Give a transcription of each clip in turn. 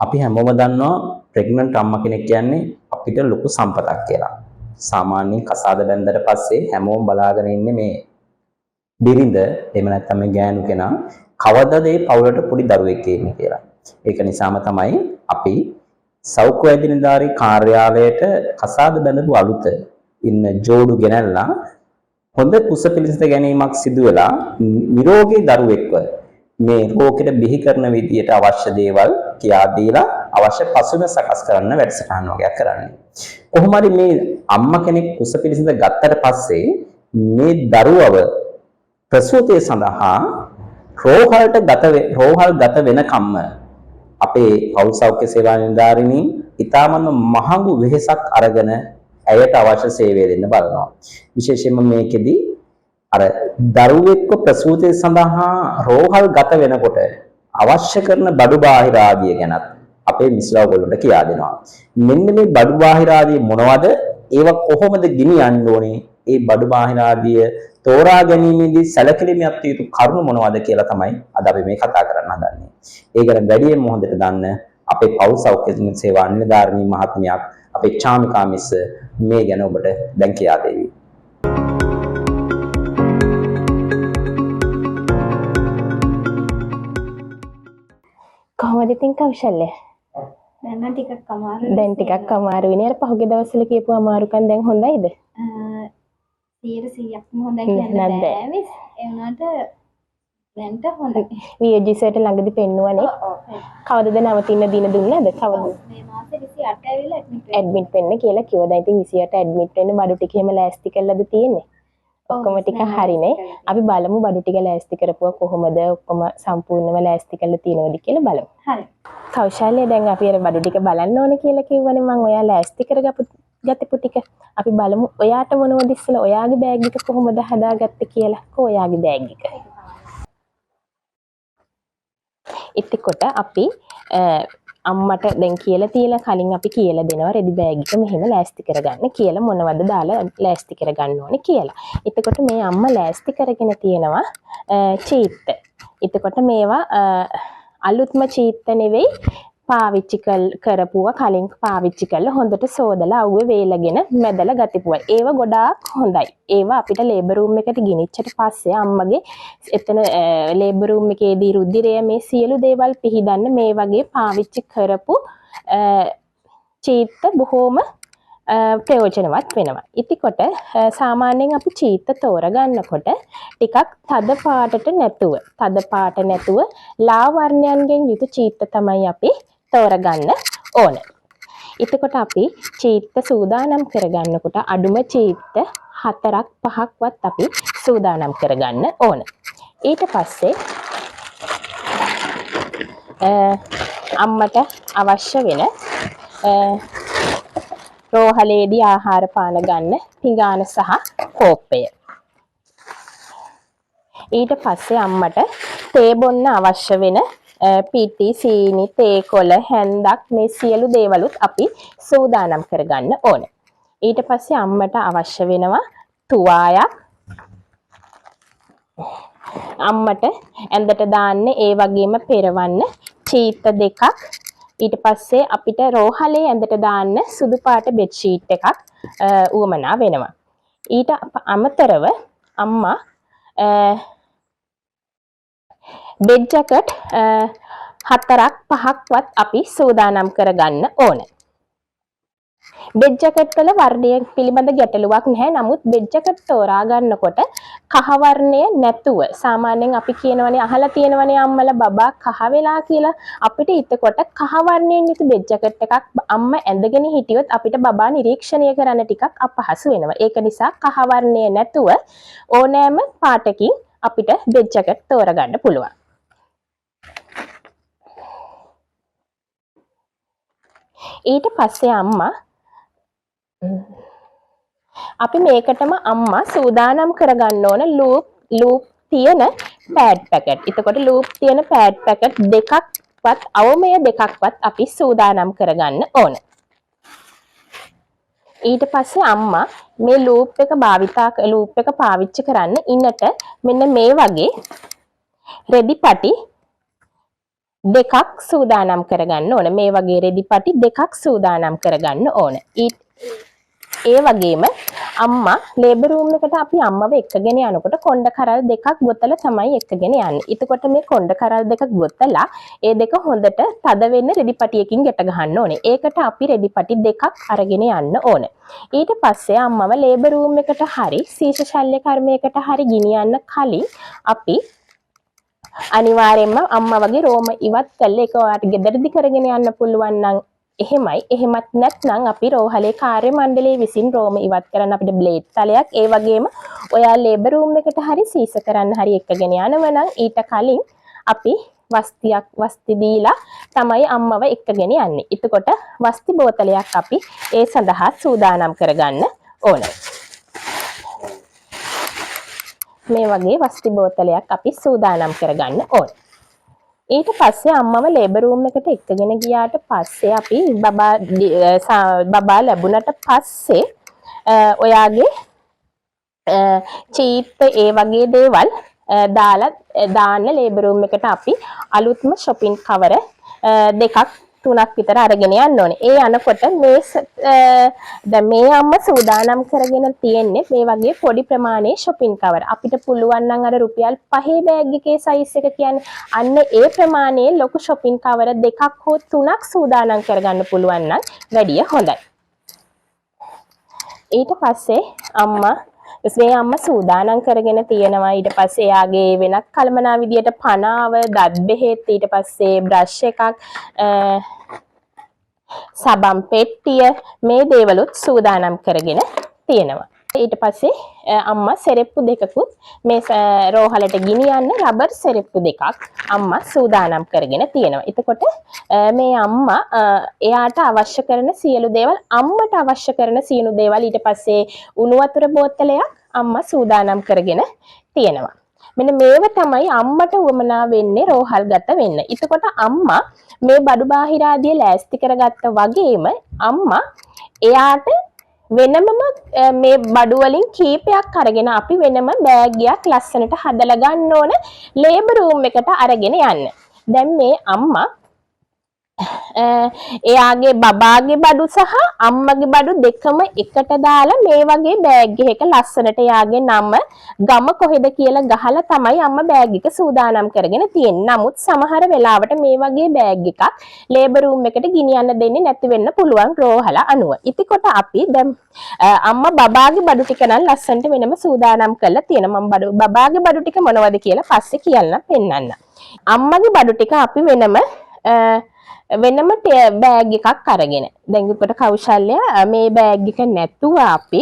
අපි හැමෝම දන්නවා ප්‍රෙග්නන්ට් අම්මා කෙනෙක් කියන්නේ අපිට ලොකු සම්පතක් කියලා. සාමාන්‍යයෙන් කසාද බැන්දට පස්සේ හැමෝම බලාගෙන ඉන්නේ මේ බිරිඳ එහෙම නැත්නම් මේ ගෑනු කෙනා කවදද මේ පවුලට පොඩි දරුවෙක් එන්නේ කියලා. ඒක නිසාම තමයි අපි සෞඛ්‍ය අධිකාරී කාර්යාලයට කසාද බැඳපු අලුත ඉන්න ජෝඩු ගෙනල්ලා හොඳ කුස පිළිසිත ගැනීමක් සිදු වෙලා නිරෝගී දරුවෙක්ව මේ රෝගෙට බිහි කරන විදියට අවශ්‍ය දේවල් කියා දීලා අවශ්‍ය පසුබිම සකස් කරන්න වැඩසටහන් වගේක් කරන්නේ. කොහොම හරි මේ අම්මා කෙනෙක් කුස පිළිසිත ගත්තට පස්සේ මේ දරුවව ප්‍රසූතිය සඳහා රෝහල් ගත වෙනකම්ම අපේ පෞල් සෞඛ්‍ය සේවා නිලධාරිනී ඊටමම මහඟු වෙහෙසක් අරගෙන ඇයට අවශ්‍ය සේවය දෙන්න බලනවා. විශේෂයෙන්ම මේකෙදි අර දරුවෙක්ව ප්‍රසූතිය සඳහා රෝහල් ගත වෙනකොට අවශ්‍ය කරන බඩු බාහිර ආදිය ගැනත් අපේ මිස්ලා ඔයගොල්ලන්ට කියා දෙනවා. මෙන්න මේ බඩු බාහිර ආදිය මොනවද? ඒවා කොහොමද ගෙනියන්න ඕනේ? ඒ බඩු බාහිර ආදිය තෝරා ගැනීමේදී සැලකිලිමත් යුතු කරුණු මොනවද කියලා තමයි අද අපි මේ කතා කරන්න හදන්නේ. ඒ ගැන වැඩියෙන් හොඳට දන්න අපේ පෞල් සෞඛ්‍ය සේවා නිලධාරිනී මහත්මියක් අපේ චාමිකා මිස් මේ ගැන ඔබට දැන් කියා දෙවි. කොහොමද ඉතින් කෞශල්‍ය? දැන් ටිකක් අමාරුයි. දැන් ටිකක් අමාරු වෙනේ. අර පහුගිය දවස්වල කියපු අමාරුකම් දැන් හොඳයිද? 100%ක්ම හොඳයි කියන්න බෑ මිස්. ඒ වුණාට දැන්ට හොඳයි. වියජිසයට ළඟදී පෙන්නුවනේ. කවදද නවතින්න දින දුන්නද? කවද? මේ මාසේ 28 ඇවිල්ලා ඇඩ්මිට් වෙන්න කියලා කිව්වා. දැන් ඉතින් 28 ඇඩ්මිට් වෙන්න බඩු ටික එහෙම ලෑස්ති කරලාද තියෙන්නේ? ඔක්කොම ටික හරිනේ. අපි බලමු බඩු ටික ලෑස්ති කරපුවා කොහොමද ඔක්කොම සම්පූර්ණව ලෑස්ති කරලා තියෙනවද කියලා බලමු. හරි. කෞශල්‍ය දැන් අපි අර බඩු ටික බලන්න ඕනේ කියලා කිව්වනේ මම. ඔයා ලෑස්ති කරගපු ටික අපි බලමු. ඔයාට මොනවද ඉස්සලා ඔයාගේ බෑග් එක කොහොමද හදාගත්තේ කියලා. ඔයාගේ බෑග් එක. එතකොට අපි අම්මට දැන් කියලා තියලා කලින් අපි කියලා දෙනවා රෙදි බෑග් එක මෙහෙම ලෑස්ති කරගන්න කියලා මොනවද දාලා ලෑස්ති කරගන්න ඕනේ කියලා. එතකොට මේ අම්මා ලෑස්ති කරගෙන තියෙනවා චීත්ත. එතකොට මේවා අලුත්ම චීත්ත නෙවෙයි පාවිච්චි කරපුවා කලින් පාවිච්චි කරලා හොඳට සෝදලා අවුවේ වේලගෙන මැදලා ගතිපුවා. ඒව ගොඩාක් හොඳයි. ඒවා අපිට ලේබර් රූම් එකට ගෙනිච්චට පස්සේ අම්මගේ එතන ලේබර් රූම් එකේදී රුධිරය මේ සියලු දේවල් පිහිදන්න මේ වගේ පාවිච්චි කරපු චීත්ත බොහොම ප්‍රයෝජනවත් වෙනවා. ඉතිකොට සාමාන්‍යයෙන් අපි චීත්ත තෝරගන්නකොට ටිකක් තද පාට නැතුව ලා වර්ණයන්ගෙන් යුතු චීත්ත තමයි අපි තෝරගන්න ඕන. එතකොට අපි චීත්ත සූදානම් කරගන්නකොට අඩුම චීත්ත 4ක් 5ක්වත් අපි සූදානම් කරගන්න ඕන. ඊට පස්සේ අම්මට අවශ්‍ය වෙන රෝහලේදී ආහාර පාන ගන්න පිඟාන සහ කෝප්පය. ඊට පස්සේ අම්මට තේ බොන්න අවශ්‍ය වෙන පිටි, සීනි, තේ කොළ, හැන්දක් මේ සියලු දේවලුත් අපි සූදානම් කරගන්න ඕන. ඊට පස්සේ අම්මට අවශ්‍ය වෙනවා තුවායක්. අම්මට ඇඳට දාන්න ඒ වගේම පෙරවන්න චීත්ත දෙකක්. ඊට පස්සේ අපිට රෝහලේ ඇඳට දාන්න සුදු පාට බෙඩ් ෂීට් එකක් උවමනා වෙනවා. ඊට අමතරව අම්මා බෙඩ් ජැකට් 4ක් 5ක්වත් අපි සූදානම් කරගන්න ඕන. බෙඩ් ජැකට් වල වර්ණය පිළිබඳ ගැටලුවක් නැහැ. නමුත් බෙඩ් ජැකට් තෝරා ගන්නකොට කහ වර්ණය නැතුව සාමාන්‍යයෙන් අපි කියනවනේ අහලා තියෙනවනේ අම්මලා බබා කහ වෙලා කියලා. අපිට එතකොට කහ වර්ණයෙන් යුතු බෙඩ් ජැකට් එකක් අම්මා ඇඳගෙන හිටියොත් අපිට බබා නිරීක්ෂණය කරන්න ටිකක් අපහසු වෙනවා. ඒක නිසා කහ වර්ණය නැතුව ඕනෑම පාටකින් අපිට බෙඩ් ජැකට් තෝරගන්න පුළුවන්. ඊට පස්සේ අම්මා අපි මේකටම අම්මා සූදානම් කරගන්න ඕන ලූප් තියෙන පෑඩ් පැකට්. එතකොට ලූප් තියෙන පෑඩ් පැකට් දෙකක්වත් අවමය දෙකක්වත් අපි සූදානම් කරගන්න ඕන. ඊට පස්සේ අම්මා මේ ලූප් එක පාවිච්චි කරන්න ඉන්නට මෙන්න මේ වගේ රෙදි පටි දෙකක් සූදානම් කරගන්න ඕන. මේ වගේ රෙදි පටි දෙකක් සූදානම් කරගන්න ඕන. ඒ වගේම අම්මා ලේබර් රූම් එකට අපි අම්මව එක්කගෙන යනකොට කොණ්ඩ කරල් දෙකක් ගොතලා තමයි එක්කගෙන යන්නේ. එතකොට මේ කොණ්ඩ කරල් දෙක ගොතලා ඒ දෙක හොඳට තද වෙන්න රෙදි පටියකින් ගැට ගහන්න ඕනේ. ඒකට අපි රෙදි පටි දෙකක් අරගෙන යන්න ඕන. ඊට පස්සේ අම්මව ලේබර් රූම් එකට හරි සීස ශල්‍ය කර්මයකට හරි ගෙනියන්න කලින් අපි අනිවාර්යයෙන්ම අම්මා වගේ රෝම ඉවත් කළා ඒක ඔයාලට ගෙදරදි කරගෙන යන්න පුළුවන් නම් එහෙමයි. එහෙමත් නැත්නම් අපි රෝහලේ කාර්ය මණ්ඩලයේ විසින් රෝම ඉවත් කරන්න අපිට බ්ලේඩ් තලයක් ඒ වගේම ඔයා ලේබර් රූම් එකට හරි සීස කරන්න හරි එක්කගෙන යනවා නම් ඊට කලින් අපි වස්ති දීලා තමයි අම්මව එක්කගෙන යන්නේ. එතකොට වස්ති බෝතලයක් අපි ඒ සඳහා සූදානම් කරගන්න ඕනේ. මේ වගේ වස්ති බෝතලයක් අපි සූදානම් කරගන්න ඕනේ. ඊට පස්සේ අම්මව ලේබර් රූම් එකට එක්කගෙන ගියාට පස්සේ අපි බබා ලැබුණට පස්සේ ඔයාගේ චීත් ඒ වගේ දේවල් දාන්න ලේබර් රූම් එකට අපි අලුත්ම shopping cover දෙකක් තුනක් විතර අරගෙන යන්න ඕනේ. ඒ යනකොට දැන් මේ අම්මා සූදානම් කරගෙන තියෙන්නේ මේ වගේ පොඩි ප්‍රමාණයේ shopping cover. අපිට පුළුවන් නම් අර රුපියල් 5 බෑග් එකේ size එක කියන්නේ අන්න ඒ ප්‍රමාණයේ ලොකු shopping cover දෙකක් හෝ තුනක් සූදානම් කරගන්න පුළුවන් නම් වැඩිය හොඳයි. ඊට පස්සේ අම්මා සූදානම් කරගෙන තියෙනවා. ඊට පස්සේ එයාගේ වෙනත් කලමනා විදියට පනාව, දත් බෙහෙත්, ඊට පස්සේ බ්‍රෂ් එකක්, සබන් පෙට්ටිය මේ දේවලුත් සූදානම් කරගෙන තියෙනවා. ඊට පස්සේ අම්මා සෙරෙප්පු දෙකකුත් මේ රෝහලට ගෙනියන්න රබර් සෙරෙප්පු දෙකක් අම්මා සූදානම් කරගෙන තියෙනවා. එතකොට මේ අම්මා එයාට අවශ්‍ය කරන සියලු දේවල් අම්මට අවශ්‍ය කරන සියලු දේවල් ඊට පස්සේ උණු වතුර බෝතලයක් අම්මා සූදානම් කරගෙන තියෙනවා. මෙන්න මේව තමයි අම්මට උවමනා වෙන්නේ රෝහල්ගත වෙන්න. එතකොට අම්මා මේ බඩු බාහිර ආදිය ලෑස්ති කරගත්ත වගේම අම්මා එයාට වෙනමම මේ බඩු වලින් කීපයක් අරගෙන අපි වෙනම බෑග් එකක් ලස්සනට හදලා ගන්න ඕන ලේබර් රූම් එකට අරගෙන යන්න. දැන් මේ අම්මා එයාගේ බබාගේ බඩු සහ අම්මගේ බඩු දෙකම එකට දාලා මේ වගේ බෑග් එකක ලස්සනට එයාගේ නම ගම කොහෙද කියලා ගහලා තමයි අම්මා බෑග් එක සූදානම් කරගෙන තියෙන්නේ. නමුත් සමහර වෙලාවට මේ වගේ බෑග් එකක් ලේබර් රූම් එකට ගෙනියන්න දෙන්නේ නැති වෙන්න පුළුවන් රෝහල අනුව. ඉතිකොට අපි දැන් අම්මා බබාගේ බඩු ටික නම් ලස්සනට වෙනම සූදානම් කරලා තියෙනවා. මම බබාගේ බඩු ටික මොනවද කියලා පස්සේ කියන්න පෙන්නන්න. අම්මගේ බඩු ටික අපි වෙනම බෑග් එකක් අරගෙන දැන් උකට කෞශල්‍ය මේ බෑග් එක නැතුව අපි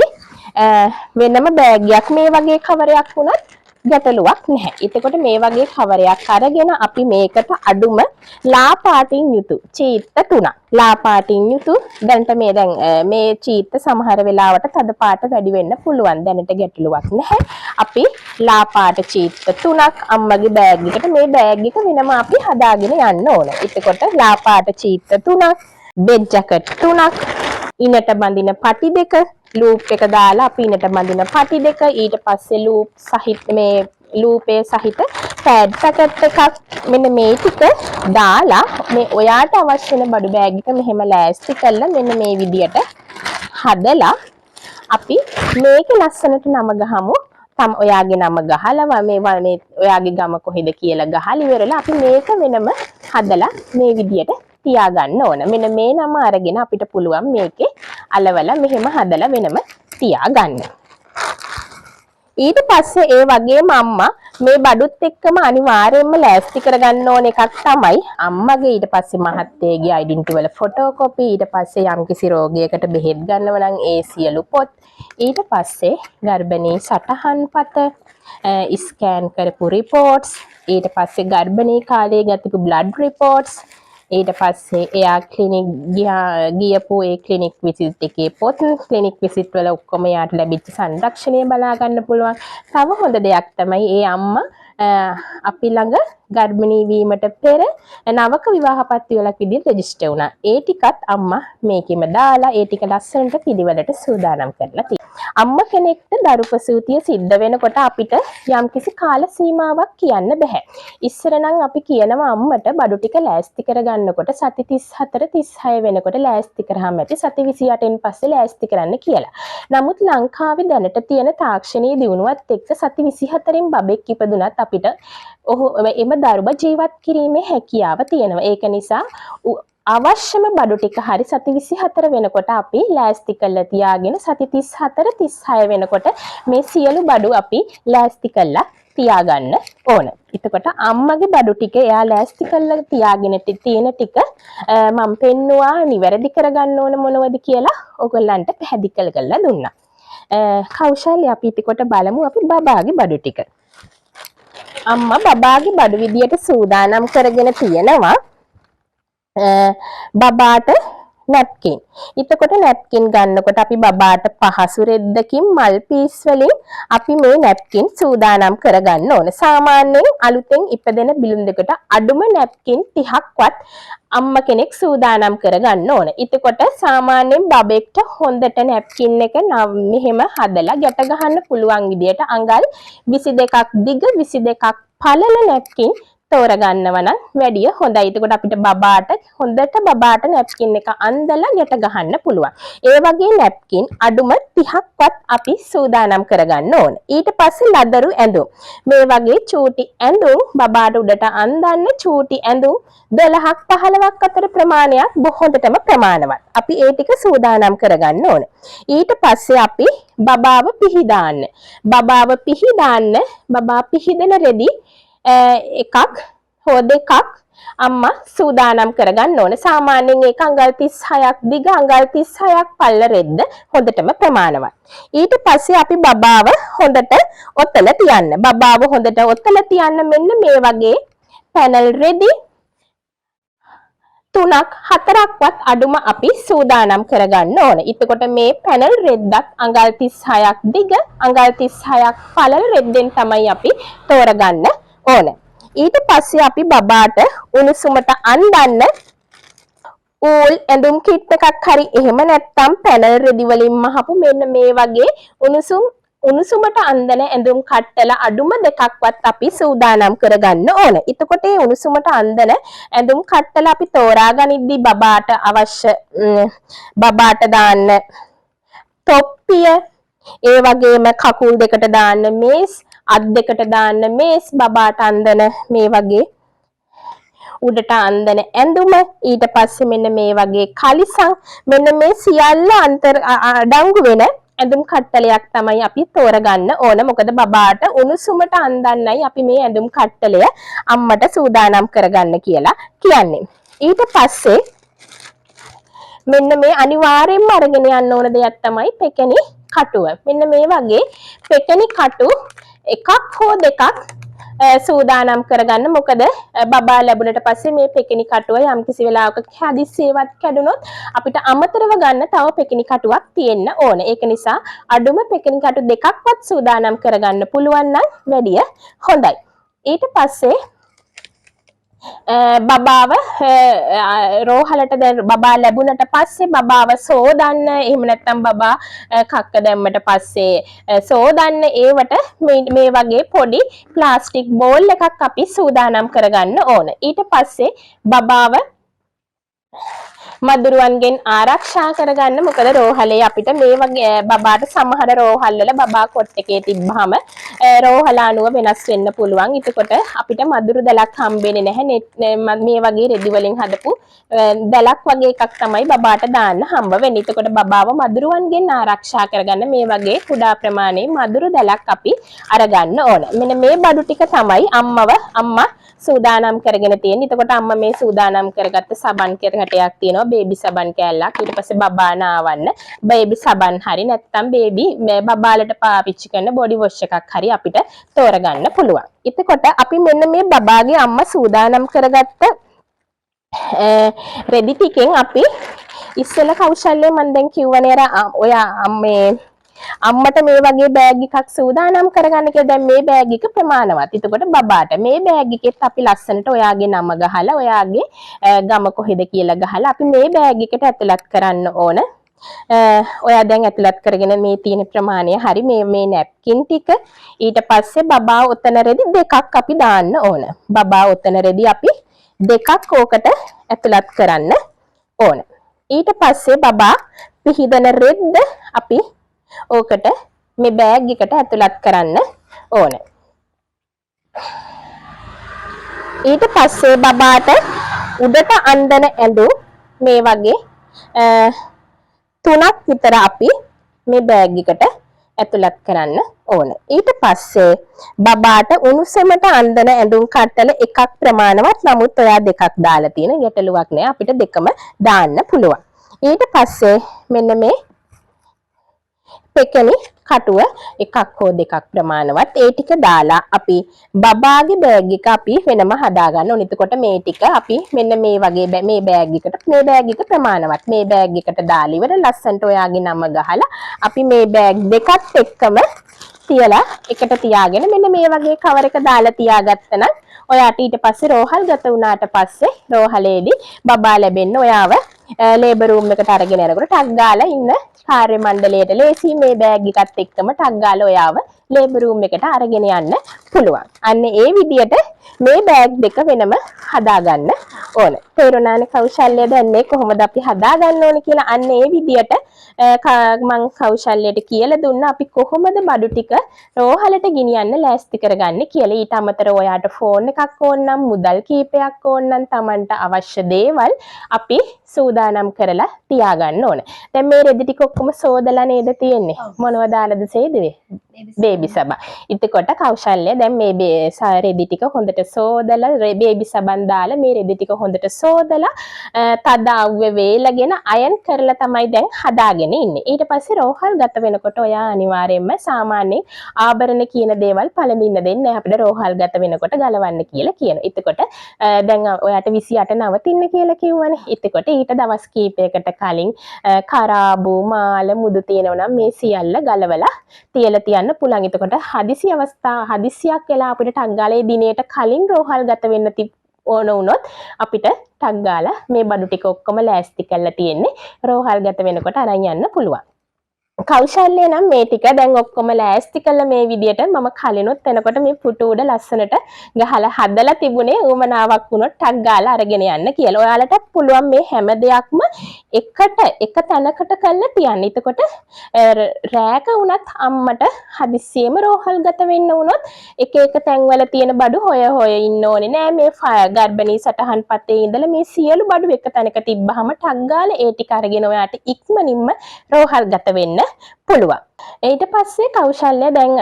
වෙනම බෑග් එකක් මේ වගේ කවරයක් වුණත් ගැටලුවක් නැහැ. එතකොට මේ වගේ කවරයක් අරගෙන අපි මේකට අඩුම ලා පාටින් යුතු චීත්ත 3ක් ලා පාටින් යුතු දැන් මේ චීත්ත සමහර වෙලාවට තද පාට වැඩි වෙන්න පුළුවන්. දැනට ගැටලුවක් නැහැ. අපි ලා පාට චීත්ත 3ක් අම්මගේ බෑග් එකට මේ බෑග් එක වෙනම අපි හදාගෙන යන්න ඕන. එතකොට ලා පාට චීත්ත 3ක් බෙඩ් ජැකට් 3ක් ඉනට බඳින පටි දෙක ලූප් එක දාලා අපි ඉනට බඳින පටි දෙක ඊට පස්සේ ලූප් සහිත මේ ලූපේ සහිත පෑඩ් පැකට් එකක් මෙන්න මේ ටික දාලා මේ ඔයාට අවශ්‍ය වෙන බඩු බෑග් එක මෙහෙම ලෑස්ති කරලා මෙන්න මේ විදියට හදලා අපි මේක ලස්සනට නම ගහමු. ඔයාගේ නම ගහලා මේ ඔයාගේ ගම කොහෙද කියලා ගහලා ඉවරලා අපි මේක වෙනම හදලා මේ විදියට තියාගන්න ඕන. මෙන්න මේ නම අරගෙන අපිට පුළුවන් මේකේ අලවලා මෙහෙම හදලා වෙනම තියාගන්න. ඊට පස්සේ ඒ වගේම අම්මා මේ බඩුත් එක්කම අනිවාර්යයෙන්ම ලෑස්ති කරගන්න ඕන එකක් තමයි අම්මගේ ඊට පස්සේ මහත්තයාගේ ඩෙන්ටිටි වල ෆොටෝකෝපි ඊට පස්සේ යම්කිසි රෝගයකට බෙහෙත් ගන්නව නම් ඒ සියලු පොත් ඊට පස්සේ ගර්භණී සටහන් පත ස්කෑන් කරපු රිපෝට්ස් ඊට පස්සේ ගර්භණී කාලයේ ගතපු බ්ලඩ් රිපෝට්ස් ඊට පස්සේ එයා ක්ලිනික් ගියපු ඒ ක්ලිනික් විසිට් එකේ පොත් ක්ලිනික් විසිට් වල ඔක්කොම යාට ලැබිච්ච සංරක්ෂණය බලා ගන්න පුළුවන්. තව හොඳ දෙයක් තමයි ඒ අම්මා අපි ළඟ ගර්භණී වීමට පෙර නවක විවාහපත්තිවලක් විදිහට රෙජිස්ටර් වුණා. ඒ ටිකත් අම්මා මේකෙම දාලා ඒ ටික ලස්සනට පිළිවෙලට සූදානම් කරලා තියෙනවා. අම්මා කෙනෙක්ට දරු ප්‍රසූතිය සිද්ධ වෙනකොට අපිට යම්කිසි කාල සීමාවක් කියන්න බෑ. ඉස්සර නම් අපි කියනවා අම්මට බඩු ටික ලෑස්ති කරගන්නකොට සති 34 36 වෙනකොට ලෑස්ති කරාම ඇති සති 28න් පස්සේ ලෑස්ති කරන්න කියලා. නමුත් ලංකාවේ දැනට තියෙන තාක්ෂණීය දියුණුවත් එක්ක සති 24න් බබෙක් ඉපදුනත් අපිට එම දරුවා ජීවත් කිරීමේ හැකියාව තියෙනවා. ඒක නිසා අවශ්‍යම බඩු ටික හරි සති 24 වෙනකොට අපි ලෑස්ති කරලා තියාගෙන සති 34 36 වෙනකොට මේ සියලු බඩු අපි ලෑස්ති කරලා තියාගන්න ඕන. එතකොට අම්මගේ බඩු ටික එයා ලෑස්ති කරලා තියාගෙන තියෙන ටික මම පෙන්නුවා නිවැරදි කරගන්න ඕන මොනවද කියලා ඔයගොල්ලන්ට පැහැදිලි කරලා දුන්නා. කෞශල්‍ය අපි එතකොට බලමු අපි බබාගේ බඩු ටික. අම්මා බබාගේ බඩු විදියට සූදානම් කරගෙන තියෙනවා බබාට නැප්කින්. එතකොට නැප්කින් ගන්නකොට අපි බබාට පහසු රෙද්දකින් මල් පීස් වලින් අපි මේ නැප්කින් සූදානම් කරගන්න ඕන. සාමාන්‍යයෙන් අලුතෙන් ඉපදෙන බිලුන්දකට අඩුම නැප්කින් 30ක්වත් අම්මා කෙනෙක් සූදානම් කරගන්න ඕන. එතකොට සාමාන්‍යයෙන් බබෙක්ට හොඳට නැප්කින් එක මෙහෙම හදලා ගැට ගහන්න පුළුවන් විදියට අඟල් 22ක් දිග 22ක් පළල නැප්කින් තෝරගන්නවා නම් වැඩිය හොඳයි. එතකොට අපිට බබාට හොඳට බබාට නැප්කින් එක අන්දලා ගැට ගහන්න පුළුවන්. ඒ වගේ නැප්කින් අඩුම 30ක්වත් අපි සූදානම් කරගන්න ඕන. ඊට පස්සේ ලදරු ඇඳුම්. මේ වගේ චූටි ඇඳුම් බබාට උඩට අන්දන්න චූටි ඇඳුම් 12ක් 15ක් අතර ප්‍රමාණයක් බොහොඳටම ප්‍රමාණවත්. අපි ඒ ටික සූදානම් කරගන්න ඕන. ඊට පස්සේ අපි බබාව පිහිදාන්න. බබා පිහිදෙන රෙදි එකක් හෝ දෙකක් අම්මා සූදානම් කරගන්න ඕන. සාමාන්‍යයෙන් ඒක අඟල් 36ක් දිග අඟල් 36ක් පළල රෙද්ද හොඳටම ප්‍රමාණවත්. ඊට පස්සේ අපි බබාව හොඳට ඔතල තියන්න. බබාව හොඳට ඔතල තියන්න මෙන්න මේ වගේ පැනල් රෙදි 3ක් 4ක්වත් අඩුම අපි සූදානම් කරගන්න ඕන. එතකොට මේ පැනල් රෙද්දක් අඟල් 36ක් දිග අඟල් 36ක් පළල රෙද්දෙන් තමයි අපි තෝරගන්න ඕන. ඊට පස්සේ අපි බබාට උණුසුමට අන්දන්න ඌල් ඇඳුම් කිට් එකක් හරි එහෙම නැත්නම් පැනල් රෙදි වලින් මහපු මෙන්න මේ වගේ උණුසුමට අන්දන ඇඳුම් කට්ටල අඩුම දෙකක්වත් අපි සූදානම් කරගන්න ඕන. එතකොට මේ උණුසුමට අන්දන ඇඳුම් කට්ටල අපි තෝරා ගනිද්දී බබාට අවශ්‍ය බබාට දාන්න තොප්පිය ඒ වගේම කකුල් දෙකට දාන්න මේස් අත් දෙකට දාන්න මේස් බබාට අන්දන මේ වගේ උඩට අන්දන ඇඳුම ඊට පස්සේ මෙන්න මේ වගේ කලිසම් මෙන්න මේ සියල්ල අඩංගු වෙන ඇඳුම් කට්ටලයක් තමයි අපි තෝරගන්න ඕන. මොකද බබාට උණුසුමට අන්දන්නයි අපි මේ ඇඳුම් කට්ටලය අම්මට සූදානම් කරගන්න කියලා කියන්නේ. ඊට පස්සේ මෙන්න මේ අනිවාර්යෙන්ම අරගෙන යන්න ඕන දෙයක් තමයි පෙකෙනි කටුව. මෙන්න මේ වගේ පෙකෙනි කටු එකක් හෝ දෙකක් සූදානම් කරගන්න. මොකද බබා ලැබුණට පස්සේ මේ පෙකෙනි කටුව යම්කිසි වෙලාවක හදිස්සියවත් කැඩුනොත් අපිට අමතරව ගන්න තව පෙකෙනි කටුවක් තියෙන්න ඕන. ඒක නිසා අඩුම පෙකෙනි කටු දෙකක්වත් සූදානම් කරගන්න පුළුවන් නම් වැඩිය හොඳයි. ඊට පස්සේ බබාව රෝහලට දැන් බබා ලැබුණට පස්සේ බබාව සෝදන්න එහෙම නැත්නම් බබා කක්ක දැම්මට පස්සේ සෝදන්න ඒවට මේ වගේ පොඩි ප්ලාස්ටික් බෝල් එකක් අපි සූදානම් කරගන්න ඕන. ඊට පස්සේ බබාව මදුරුවන්ගෙන් ආරක්ෂා කරගන්න. මොකද රෝහලේ අපිට මේ වගේ බබාට සමහර රෝහල් වල බබා කොට් එකේ තිබ්බහම රෝහල අණුව වෙනස් වෙන්න පුළුවන්. එතකොට අපිට මදුරු දැලක් හම්බෙන්නේ නැහැ. මේ වගේ රෙදි වලින් හදපු දැලක් වගේ එකක් තමයි බබාට දාන්න හම්බ වෙන්නේ. එතකොට බබාව මදුරුවන්ගෙන් ආරක්ෂා කරගන්න මේ වගේ කුඩා ප්‍රමාණයේ මදුරු දැලක් අපි අරගන්න ඕන. මෙන්න මේ බඩු ටික තමයි අම්මා සූදානම් කරගෙන තියෙන්නේ. එතකොට අම්මා මේ සූදානම් කරගත්ත සබන් කැටයක් තියෙනවා. බේබි සබන් කෑල්ලක්. ඊට පස්සේ බබා නාවන්න බේබි සබන් හරි නැත්නම් බේබි බබාලට පාවිච්චි කරන බොඩි වොෂ් එකක් හරි අපිට තෝරගන්න පුළුවන්. එතකොට අපි මෙන්න මේ බබාගේ අම්මා සූදානම් කරගත්ත රෙදි ටිකෙන් අපි ඉස්සෙල්ලා කෞශල්‍ය මම දැන් කිව්වනේ අර ඔයා අම්මට මේ වගේ බෑග් එකක් සූදානම් කරගන්න කියලා. දැන් මේ බෑග් එක ප්‍රමාණවත්. එතකොට බබාට මේ බෑග් එකෙත් අපි ලස්සනට ඔයාගේ නම ගහලා ඔයාගේ ගම කොහෙද කියලා ගහලා අපි මේ බෑග් එකට ඇතුළත් කරන්න ඕන. ඔයා දැන් ඇතුළත් කරගෙන මේ තියෙන ප්‍රමාණය හරි මේ නැප්කින් ටික ඊට පස්සේ බබා ඔතන රෙදි දෙකක් අපි දාන්න ඕන. බබා ඔතන රෙදි අපි දෙකක් ඕකට ඇතුළත් කරන්න ඕන. ඊට පස්සේ බබා පිහිදන රෙද්ද අපි ඕකට මේ බෑග් එකට ඇතුළත් කරන්න ඕන. ඊට පස්සේ බබාට උඩට අන්දන ඇඳුම් මේ වගේ 3ක් විතර අපි මේ බෑග් එකට ඇතුළත් කරන්න ඕන. ඊට පස්සේ බබාට උණුසුමට අන්දන ඇඳුම් කට්ටල එකක් ප්‍රමාණවත්. නමුත් ඔයා දෙකක් දාලා තියෙන ගැටලුවක් නෑ. අපිට දෙකම දාන්න පුළුවන්. ඊට පස්සේ මෙන්න මේ පෙකණි කටුව එකක් හෝ දෙකක් ප්‍රමාණවත්. ඒ ටික දාලා අපි බබාගේ බෑග් එක අපි වෙනම හදා ගන්න ඕනේ. එතකොට මේ ටික අපි මෙන්න මේ වගේ මේ බෑග් එකට මේ බෑග් එක ප්‍රමාණවත්. මේ බෑග් එකට දාලා ඉවර ලස්සන්ට ඔයාගේ නම ගහලා අපි මේ බෑග් දෙකත් එක්කම තියලා එකට තියාගෙන මෙන්න මේ වගේ කවර් එක දාලා තියාගත්තනම් ඔයාට ඊට පස්සේ රෝහල් ගත වුණාට පස්සේ රෝහලේදී බබා ලැබෙන්න ඔයාව ලේබර් රූම් එකට අරගෙන යනකොට ටක් ගාලා ඉන්න කාර්ය මණ්ඩලයට ලේසි මේ බෑග් එකත් එක්කම ටක් ගාලා ඔයාව ලේබර් රූම් එකට අරගෙන යන්න පුළුවන්. අන්න ඒ විදියට මේ බෑග් දෙක වෙනම හදා ගන්න ඕන. තේරුණානේ කෞශල්‍ය දැන්නේ කොහොමද අපි හදා ගන්න ඕනේ කියලා. අන්න ඒ විදියට මං කෞශල්‍යයට කියලා දුන්නා අපි කොහොමද බඩු ටික රෝහලට ගෙනියන්න ලෑස්ති කරගන්නේ කියලා. ඊට අමතරව ඔයාට ෆෝන් එකක් ඕන නම් මුදල් කීපයක් ඕන නම් Tamanට අවශ්‍ය දේවල් අපි සූදානම් කරලා තියාගන්න ඕන. දැන් මේ රෙදි ටික ඔක්කොම සෝදලා නේද තියෙන්නේ? මොනවද දාලාද සේදුවේ? බේබි සබන්. එතකොට කෞශල්‍ය දැන් මේ රෙදි ටික හොඳට සෝදලා බේබි සබන් දාලා මේ රෙදි ටික හොඳට සෝදලා තද අවුවේ වේලගෙන අයන් කරලා තමයි දැන් හදාගෙන ඉන්නේ. ඊට පස්සේ රෝහල් ගත වෙනකොට ඔයා අනිවාර්යයෙන්ම සාමාන්‍යයෙන් ආභරණ කියන දේවල් පළඳින්න දෙන්නේ අපිට රෝහල් ගත වෙනකොට ගලවන්න කියලා කියනවා. එතකොට දැන් ඔයාට 28 නවතින්න කියලා කිව්වනේ. එතකොට ඊට දවස් කීපයකට කලින් කරාබු මාල මුදු තියෙනවා නම් මේ සියල්ල ගලවලා තියලා තියන්න පුළුවන්. එතකොට හදිසියක් වෙලා අපිට ටක් ගාලා දිනේට කලින් රෝහල් ගත වෙන්න ඕන වුණොත් අපිට ටක් ගාලා මේ බඩු ටික ඔක්කොම ලෑස්ති කරලා තියෙන්නේ රෝහල් ගත වෙනකොට අරන් යන්න පුළුවන්. කෞශල්‍ය නම් මේ ටික දැන් ඔක්කොම ලෑස්ති කළා මේ විදියට මම කලිනුත් එනකොට මේ පුටු උඩ ලස්සනට ගහලා හදලා තිබුණේ උමනාවක් වුණොත් ටක් ගාලා අරගෙන යන්න කියලා. ඔයාලට පුළුවන් මේ හැම දෙයක්ම එක තැනකට කරලා තියන්න. එතකොට රෑක වුණත් අම්මට හදිස්සියෙම රෝහල් ගත වෙන්න වුණොත් එක තැන්වල තියෙන බඩු හොය ඉන්න ඕනේ නෑ. මේ ගර්භණී සටහන් පතේ ඉඳලා මේ සියලු බඩු එක තැනක තිබ්බහම ටක් ගාලා ඒ ටික අරගෙන ඔයාට ඉක්මනින්ම රෝහල් ගත වෙන්න පුළුවන්. ඊට පස්සේ කෞශල්‍ය දැන්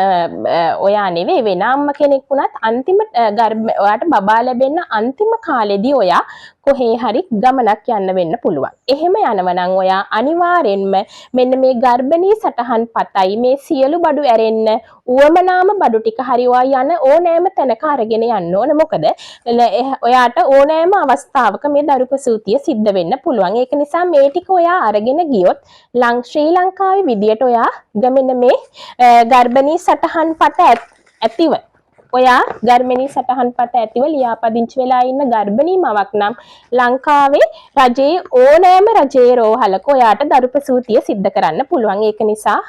ඔයා නෙවෙයි වෙන අම්ම කෙනෙක් වුණත් අන්තිම ඔයාට බබා ලැබෙන්න අන්තිම කාලෙදී ඔයා කොහේ හරි ගමනක් යන්න වෙන්න පුළුවන්. එහෙම යනවනම් ඔයා අනිවාර්යෙන්ම මෙන්න මේ ගර්භණී සටහන් පතයි මේ සියලු බඩු ඇරෙන්න උවමනාම බඩු ටික හරි ඔයා යන ඕනෑම තැනක අරගෙන යන්න ඕන. මොකද ඔයාට ඕනෑම අවස්ථාවක මේ දරු ප්‍රසූතිය සිද්ධ වෙන්න පුළුවන්. ඒක නිසා මේ ටික ඔයා අරගෙන ගියොත් ශ්‍රී ලංකාවේ විදියට ඔයා මෙන්න මේ ගර්භණී සටහන් පත ඇතිව ඔයා ගර්භණී සටහන් පත ඇතිව ලියාපදිංචි වෙලා ඉන්න ගර්භණී මවක් නම් ලංකාවේ රජයේ ඕනෑම රජයේ රෝහලක ඔයාට දරු ප්‍රසූතිය සිද්ධ කරන්න පුළුවන්. ඒක නිසා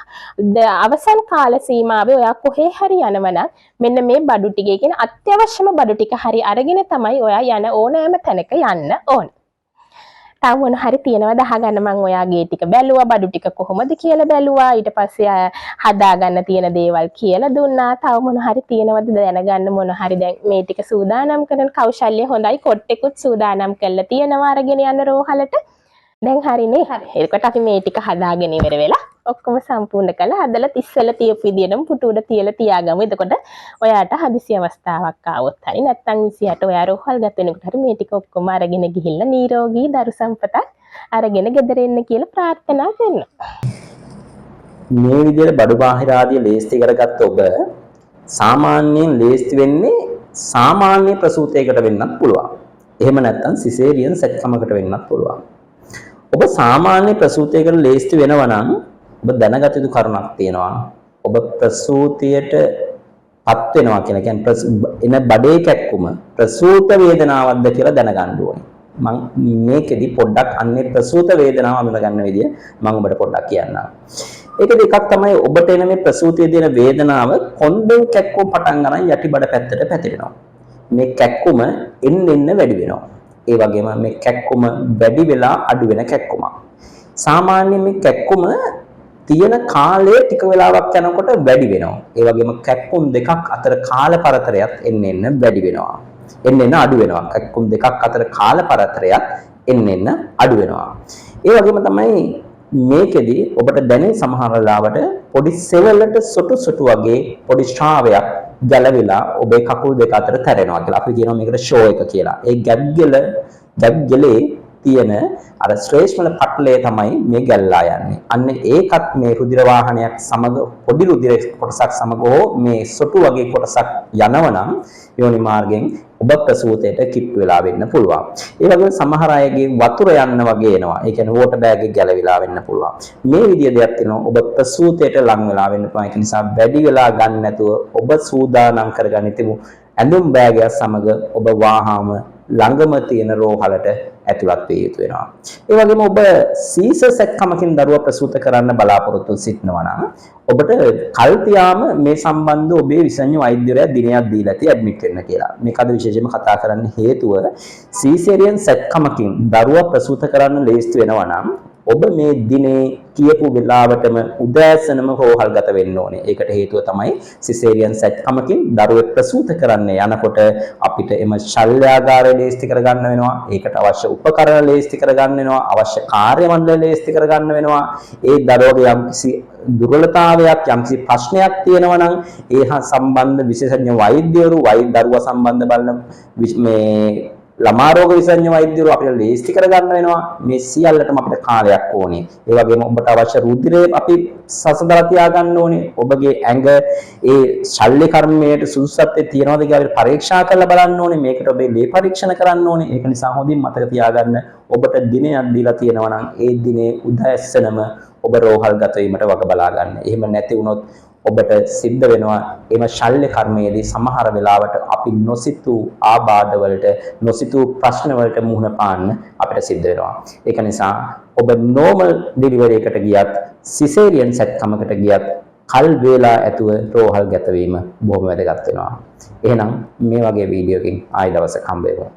අවසන් කාල සීමාවේ ඔයා කොහේ හරි යනවනම් මෙන්න මේ බඩු ටිකේ කියන අත්‍යවශ්‍යම බඩු ටික හරි අරගෙන තමයි ඔයා යන ඕනෑම තැනක යන්න ඕන. තව මොන හරි තියෙනවද අහගන්න. මම ඔයාගේ ටික බැලුවා බඩු ටික කොහොමද කියලා බැලුවා. ඊට පස්සේ හදාගන්න තියෙන දේවල් කියලා දුන්නා. තව මොන හරි තියෙනවද දැනගන්න මොන හරි දැන් මේ ටික සූදානම් කරන කෞශල්‍ය හොඳයි කොට්ටෙකුත් සූදානම් කරලා තියෙනවා අරගෙන යන රෝහලට. දැන් හරිනේ. ඒකට අපි මේ ටික හදාගෙන ඉවර වෙලා ඔක්කොම සම්පූර්ණ කළා. හදලා තිස්සලා තියපු විදියටම පුටු උඩ තියලා තියාගමු. එතකොට ඔයාට හදිසි අවස්ථාවක් ආවොත් හරි නැත්නම් 28 ඔයා රෝහල් ගත වෙනකොට හරි මේ ටික ඔක්කොම අරගෙන ගිහිල්ලා නිරෝගී දරු සම්පතක් අරගෙන ගෙදර එන්න කියලා ප්‍රාර්ථනා කරනවා. මේ විදිහට බඩු බාහිර ආදී ලේස්ති කරගත්ත ඔබ සාමාන්‍යයෙන් ලේස්ති වෙන්නේ සාමාන්‍ය ප්‍රසූතියකට වෙන්නත් පුළුවන්. එහෙම නැත්නම් සිසේරියන් සැකසමකට වෙන්නත් පුළුවන්. ඔබ සාමාන්‍ය ප්‍රසූතියකට ලේස්ති වෙනවා නම් ඔබ දැනගත යුතු කරුණක් තියෙනවා. ඔබ ප්‍රසූතියට පත් වෙනවා කියන කියන්නේ එන බඩේ කැක්කුම ප්‍රසූත වේදනාවක්ද කියලා දැනගන්න ඕනේ. මම මේකෙදි පොඩ්ඩක් අන්නේ ප්‍රසූත වේදනාව අඳුන ගන්න විදිය මම ඔබට පොඩ්ඩක් කියන්නම්. ඒකෙදි එකක් තමයි ඔබට එන මේ ප්‍රසූතියේ දෙන වේදනාව කොණ්ඩෙන් කැක්කුම පටන් ගන්න යටිබඩ පැත්තට පැතිරෙනවා. මේ කැක්කුම එන්න වැඩි වෙනවා. ඒ වගේම මේ කැක්කුම වැඩි වෙලා අඩු වෙන කැක්කුමක්. සාමාන්‍යයෙන් මේ කැක්කුම තියෙන කාලය ටික වෙලාවක් යනකොට වැඩි වෙනවා. ඒ වගේම කැක්කුම් දෙකක් අතර කාල පරතරයත් එන්න වැඩි වෙනවා. එන්න අඩු වෙනවා. කැක්කුම් දෙකක් අතර කාල පරතරයත් එන්න අඩු වෙනවා. ඒ වගේම තමයි මේකෙදි ඔබට දැනෙන සමහර වෙලාවට පොඩි සෙවලට සොටු වගේ පොඩි ශ්‍රාවයක් ගැලවිලා ඔබේ කකුල් දෙක අතර තැරෙනවා කියලා. අපි කියනවා මේකට ෂෝ එක කියලා. ඒ ගැප් ගලේ තියෙන අර ශ්‍රේෂ්ඨ පටලය තමයි මේ ගැල්ලා යන්නේ. අන්න ඒකත් මේ රුධිර වාහනයක් සමග පොඩි රුධිර කොටසක් සමග මේ සොටු වගේ කොටසක් යනවනම් යෝනි මාර්ගයෙන් ඔබ ප්‍රසූතයට කිප් වෙලා වෙන්න පුළුවන්. ඒ වගේම සමහර අයගේ වතුර යන්න වගේ එනවා. ඒ කියන්නේ වෝටර් බෑග් එක ගැලවිලා වෙන්න පුළුවන්. මේ විදිය දෙයක් තියෙනවා. ඔබ ප්‍රසූතයට ලං වෙලා වෙන්න පුළුවන්. ඒක නිසා වැඩි වෙලා ගන්න නැතුව ඔබ සූදානම් කරගන්න තිබු ඇඳුම් බෑගයක් සමග ඔබ වාහාම ළඟම තියෙන රෝහලට ඇතුළත් විය යුතු වෙනවා. ඒ වගේම ඔබ සීසර් සැක්කමකින් දරුවා ප්‍රසූත කරන්න බලාපොරොත්තු සිටිනවා නම් ඔබට කල් තියාම මේ සම්බන්ධ ඔබේ විසඤ්ඤ වෛද්‍යවරයා දිනයක් දීලා ඇති ඇඩ්මිට් වෙන්න කියලා. මේක අද විශේෂයෙන්ම කතා කරන්න හේතුව සීසේරියන් සැක්කමකින් දරුවා ප්‍රසූත කරන්න ලේස්ති වෙනවා නම් ඔබ මේ දිනේ කියපු වෙලාවටම උදෑසනම රෝහල්ගත වෙන්න ඕනේ. ඒකට හේතුව තමයි සිසේරියන් සැක්කමකින් දරුවෙක් ප්‍රසූත කරන්න යනකොට අපිට එම ශල්‍යාගාරය ලේස්ති කරගන්න වෙනවා. ඒකට අවශ්‍ය උපකරණ ලේස්ති කරගන්න වෙනවා. අවශ්‍ය කාර්ය මණ්ඩල ලේස්ති කරගන්න වෙනවා. ඒ දරුවගේ යම්කිසි දුර්වලතාවයක් යම්කිසි ප්‍රශ්නයක් තියෙනවා නම් ඒ හා සම්බන්ධ විශේෂඥ වෛද්‍යවරු දරුවා සම්බන්ධ බලන මේ ළමා රෝග විසඤ්ඤ වෛද්‍යවරු අපිට ලේස්ති කරගන්න වෙනවා. මේ සියල්ලටම අපිට කාලයක් ඕනේ. ඒ වගේම ඔබට අවශ්‍ය රුධිරය අපි සසඳලා තියාගන්න ඕනේ. ඔබගේ ඇඟ ඒ ශල්‍ය කර්මයට සුදුසුත්වයේ තියනවාද කියලා අපිට පරීක්ෂා කරලා බලන්න ඕනේ. මේකට ඔබේ ලේ පරීක්ෂණ කරන්න ඕනේ. ඒක නිසා හොඳින් මතක තියාගන්න. ඔබට දිනයක් දීලා තියෙනවා නම් ඒ දිනේ උදෑසනම ඔබ රෝහල්ගත වීමට වග බලා ගන්න. එහෙම නැති වුණොත් ඔබට සිද්ධ වෙනවා එම ශල්‍ය කර්මයේදී සමහර වෙලාවට අපි නොසිතූ ආබාධ වලට නොසිතූ ප්‍රශ්න වලට මුහුණ පාන්න අපිට සිද්ධ වෙනවා. ඒක නිසා ඔබ නෝමල් ඩෙලිවරි එකට ගියත් සිසේරියන් සැක්කමකට ගියත් කල් වේලා ඇතුව රෝහල් ගත වීම බොහොම වැදගත් වෙනවා. එහෙනම් මේ වගේ වීඩියෝ එකකින් ආයෙ දවසක හම්බ වෙමු.